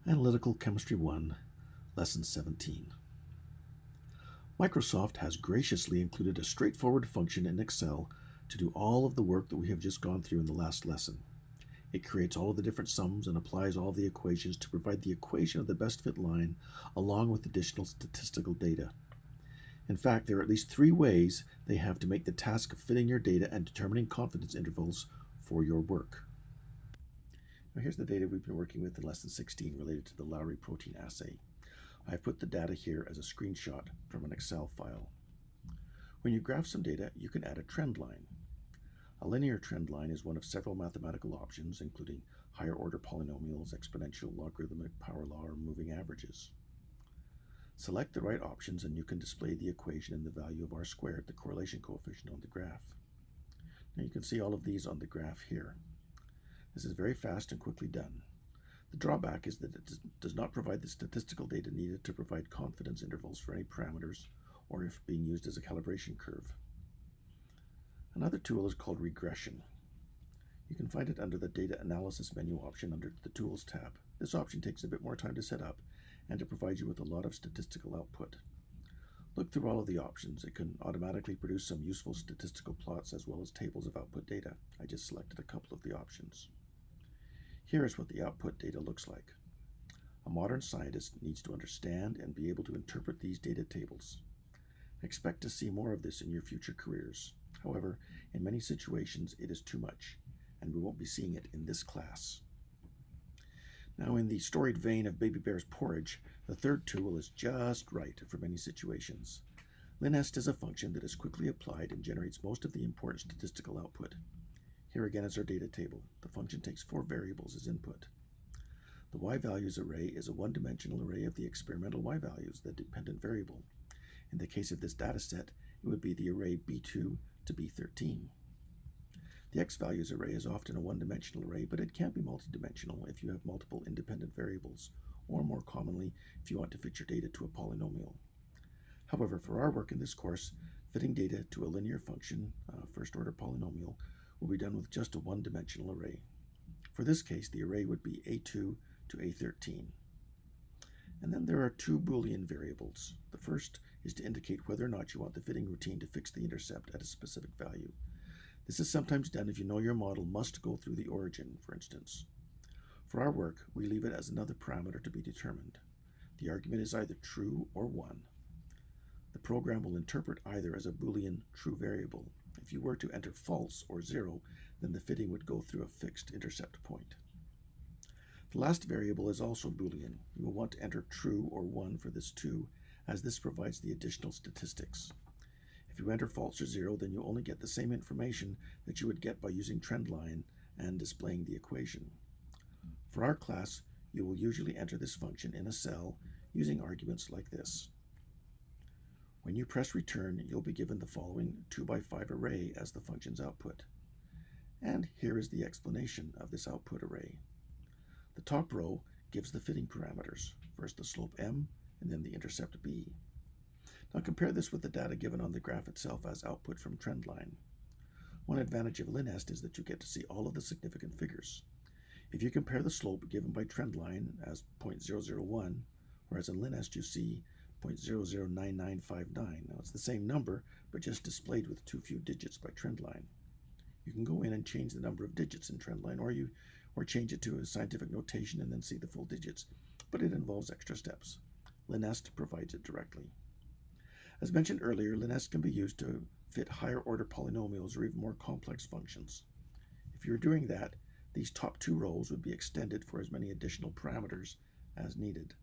Analytical Chemistry 1, Lesson 17. Microsoft has graciously included a straightforward function in Excel to do all of the work that we have just gone through in the last lesson. It creates all of the different sums and applies all of the equations to provide the equation of the best fit line along with additional statistical data. In fact, there are at least 3 ways they have to make the task of fitting your data and determining confidence intervals for your work. Now here's the data we've been working with in Lesson 16 related to the Lowry protein assay. I've put the data here as a screenshot from an Excel file. When you graph some data, you can add a trend line. A linear trend line is one of several mathematical options, including higher order polynomials, exponential, logarithmic, power law, or moving averages. Select the right options and you can display the equation and the value of r squared, the correlation coefficient, on the graph. Now you can see all of these on the graph here. This is very fast and quickly done. The drawback is that it does not provide the statistical data needed to provide confidence intervals for any parameters or if being used as a calibration curve. Another tool is called Regression. You can find it under the Data Analysis menu option under the Tools tab. This option takes a bit more time to set up and it provides you with a lot of statistical output. Look through all of the options. It can automatically produce some useful statistical plots as well as tables of output data. I just selected a couple of the options. Here is what the output data looks like. A modern scientist needs to understand and be able to interpret these data tables. Expect to see more of this in your future careers. However, in many situations it is too much, and we won't be seeing it in this class. Now, in the storied vein of Baby Bear's porridge, the third tool is just right for many situations. Linest is a function that is quickly applied and generates most of the important statistical output. Here again is our data table. The function takes 4 variables as input. The y-values array is a one-dimensional array of the experimental y-values, the dependent variable. In the case of this data set, it would be the array b2 to b13. The x-values array is often a one-dimensional array, but it can be multidimensional if you have multiple independent variables, or more commonly, if you want to fit your data to a polynomial. However, for our work in this course, fitting data to a linear function, first-order polynomial, will be done with just a one-dimensional array. For this case, the array would be a2 to a13. And then there are 2 Boolean variables. The first is to indicate whether or not you want the fitting routine to fix the intercept at a specific value. This is sometimes done if you know your model must go through the origin, for instance. For our work, we leave it as another parameter to be determined. The argument is either true or 1. The program will interpret either as a Boolean true variable. If you were to enter false or 0, then the fitting would go through a fixed intercept point. The last variable is also Boolean. You will want to enter true or 1 for this too, as this provides the additional statistics. If you enter false or 0, then you only get the same information that you would get by using trendline and displaying the equation. For our class, you will usually enter this function in a cell using arguments like this. When you press return, you'll be given the following 2x5 array as the function's output. And here is the explanation of this output array. The top row gives the fitting parameters, first the slope m and then the intercept b. Now compare this with the data given on the graph itself as output from trendline. One advantage of Linest is that you get to see all of the significant figures. If you compare the slope given by trendline as 0.001, whereas in Linest you see 0.009959. Now it's the same number, but just displayed with too few digits by trendline. You can go in and change the number of digits in trendline, or change it to a scientific notation and then see the full digits, but it involves extra steps. Linest provides it directly. As mentioned earlier, Linest can be used to fit higher order polynomials or even more complex functions. If you're doing that, these top 2 rows would be extended for as many additional parameters as needed.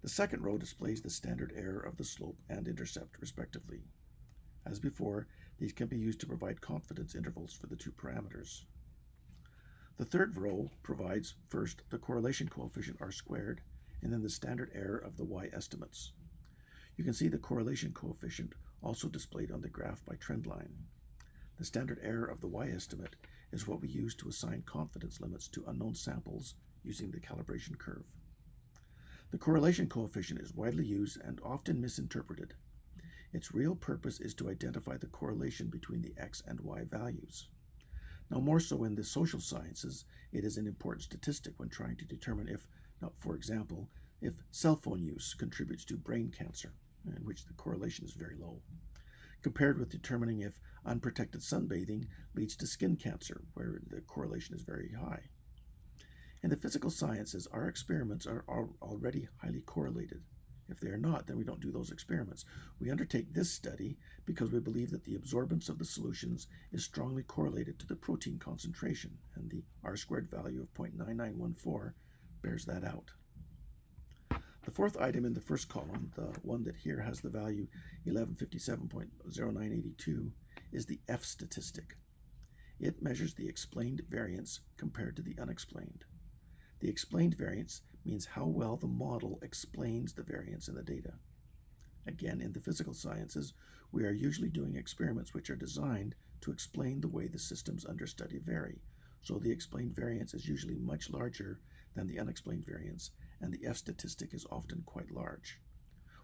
The second row displays the standard error of the slope and intercept, respectively. As before, these can be used to provide confidence intervals for the 2 parameters. The third row provides first the correlation coefficient r squared, and then the standard error of the y estimates. You can see the correlation coefficient also displayed on the graph by trendline. The standard error of the y estimate is what we use to assign confidence limits to unknown samples using the calibration curve. The correlation coefficient is widely used and often misinterpreted. Its real purpose is to identify the correlation between the x and y values. Now, more so in the social sciences, it is an important statistic when trying to determine if Now, for example, if cell phone use contributes to brain cancer, in which the correlation is very low, compared with determining if unprotected sunbathing leads to skin cancer, where the correlation is very high. In the physical sciences, our experiments are already highly correlated. If they are not, then we don't do those experiments. We undertake this study because we believe that the absorbance of the solutions is strongly correlated to the protein concentration, and the R-squared value of 0.9914 bears that out. The fourth item in the first column, the one that here has the value 1157.0982, is the F statistic. It measures the explained variance compared to the unexplained. The explained variance means how well the model explains the variance in the data. Again, in the physical sciences, we are usually doing experiments which are designed to explain the way the systems under study vary, so the explained variance is usually much larger than the unexplained variance, and the F statistic is often quite large.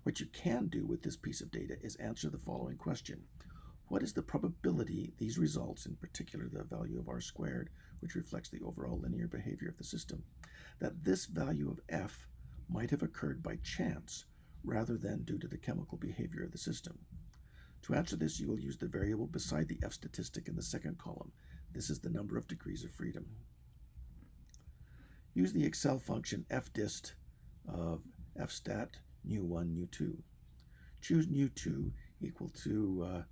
What you can do with this piece of data is answer the following question. What is the probability these results, in particular the value of R-squared, which reflects the overall linear behavior of the system, that this value of F might have occurred by chance rather than due to the chemical behavior of the system? To answer this, you will use the variable beside the F statistic in the second column. This is the number of degrees of freedom. Use the Excel function fdist of fstat nu1 nu2. Choose nu2 equal to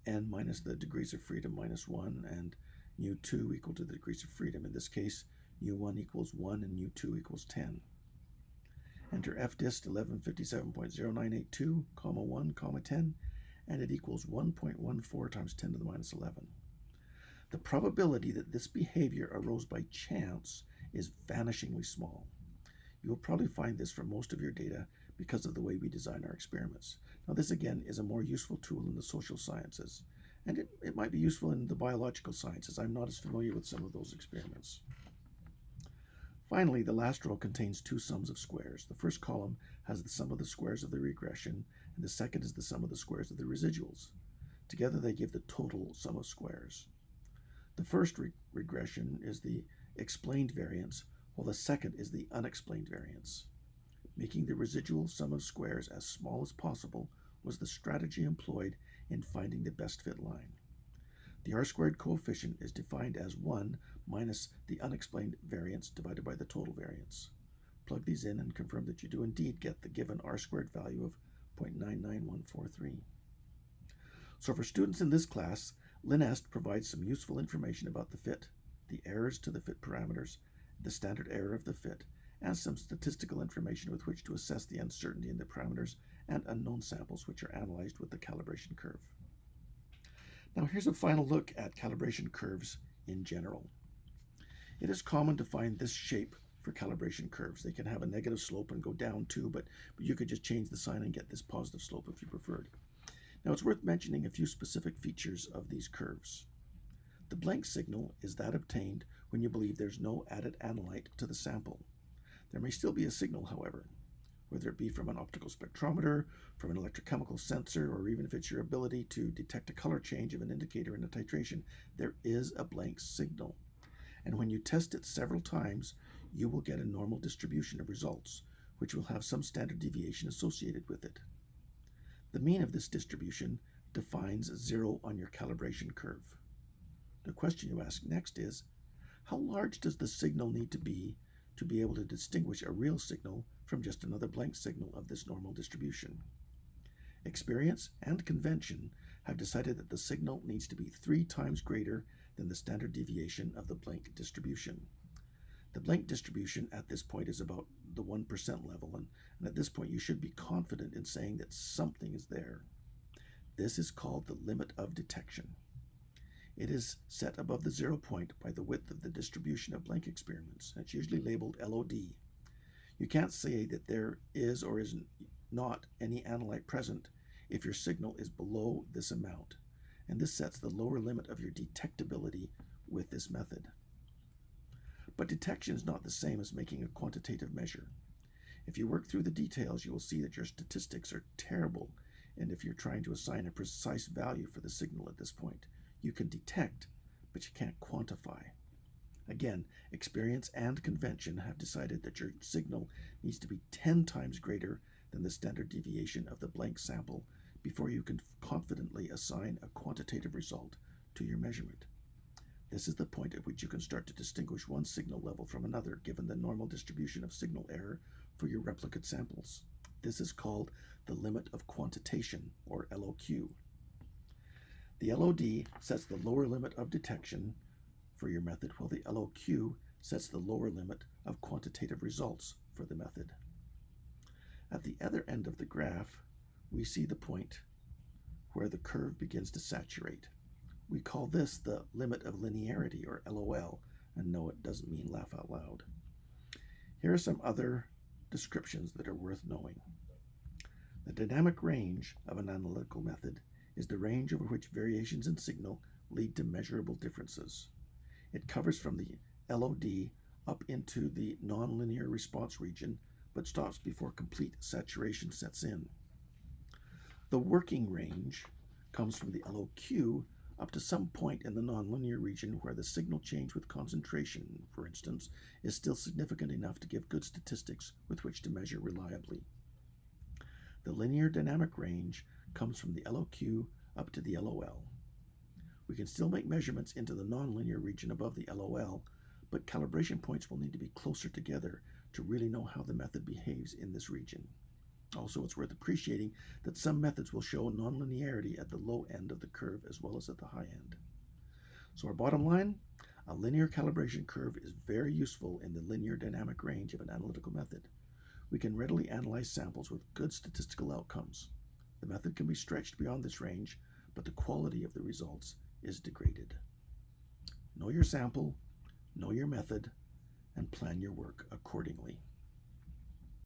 n minus the degrees of freedom minus 1, and nu2 equal to the degrees of freedom. In this case, nu1 equals 1 and nu2 equals 10. Enter fdist 1157.0982, 1, 10, and it equals 1.14 times 10 to the minus 11. The probability that this behavior arose by chance is vanishingly small. You will probably find this for most of your data because of the way we design our experiments. Now, this again is a more useful tool in the social sciences, and it might be useful in the biological sciences. I'm not as familiar with some of those experiments. Finally, the last row contains two sums of squares. The first column has the sum of the squares of the regression, and the second is the sum of the squares of the residuals. Together they give the total sum of squares. The first regression is the explained variance, while the second is the unexplained variance. Making the residual sum of squares as small as possible was the strategy employed in finding the best fit line. The R-squared coefficient is defined as 1 minus the unexplained variance divided by the total variance. Plug these in and confirm that you do indeed get the given R-squared value of 0.99143. So for students in this class, Linest provides some useful information about the fit, the errors to the fit parameters, the standard error of the fit, and some statistical information with which to assess the uncertainty in the parameters and unknown samples which are analyzed with the calibration curve. Now here's a final look at calibration curves in general. It is common to find this shape for calibration curves. They can have a negative slope and go down too, but you could just change the sign and get this positive slope if you preferred. Now it's worth mentioning a few specific features of these curves. The blank signal is that obtained when you believe there's no added analyte to the sample. There may still be a signal, however, whether it be from an optical spectrometer, from an electrochemical sensor, or even if it's your ability to detect a color change of an indicator in a titration, there is a blank signal. And when you test it several times, you will get a normal distribution of results, which will have some standard deviation associated with it. The mean of this distribution defines 0 on your calibration curve. The question you ask next is, how large does the signal need to be able to distinguish a real signal from just another blank signal of this normal distribution? Experience and convention have decided that the signal needs to be 3 times greater than the standard deviation of the blank distribution. The blank distribution at this point is about the 1% level, and at this point you should be confident in saying that something is there. This is called the limit of detection. It is set above the 0 point by the width of the distribution of blank experiments. It's usually labeled LOD. You can't say that there is or is not any analyte present if your signal is below this amount, and this sets the lower limit of your detectability with this method. But detection is not the same as making a quantitative measure. If you work through the details, you will see that your statistics are terrible, and if you're trying to assign a precise value for the signal at this point, you can detect, but you can't quantify. Again, experience and convention have decided that your signal needs to be 10 times greater than the standard deviation of the blank sample before you can confidently assign a quantitative result to your measurement. This is the point at which you can start to distinguish one signal level from another given the normal distribution of signal error for your replicate samples. This is called the limit of quantitation, or LOQ. The LOD sets the lower limit of detection for your method, while the LOQ sets the lower limit of quantitative results for the method. At the other end of the graph, we see the point where the curve begins to saturate. We call this the limit of linearity, or LOL, and no, it doesn't mean laugh out loud. Here are some other descriptions that are worth knowing. The dynamic range of an analytical method is the range over which variations in signal lead to measurable differences. It covers from the LOD up into the nonlinear response region, but stops before complete saturation sets in. The working range comes from the LOQ up to some point in the nonlinear region where the signal change with concentration, for instance, is still significant enough to give good statistics with which to measure reliably. The linear dynamic range comes from the LOQ up to the LOL. We can still make measurements into the nonlinear region above the LOL, but calibration points will need to be closer together to really know how the method behaves in this region. Also, it's worth appreciating that some methods will show nonlinearity at the low end of the curve as well as at the high end. So our bottom line, a linear calibration curve is very useful in the linear dynamic range of an analytical method. We can readily analyze samples with good statistical outcomes. The method can be stretched beyond this range, but the quality of the results is degraded. Know your sample, know your method, and plan your work accordingly.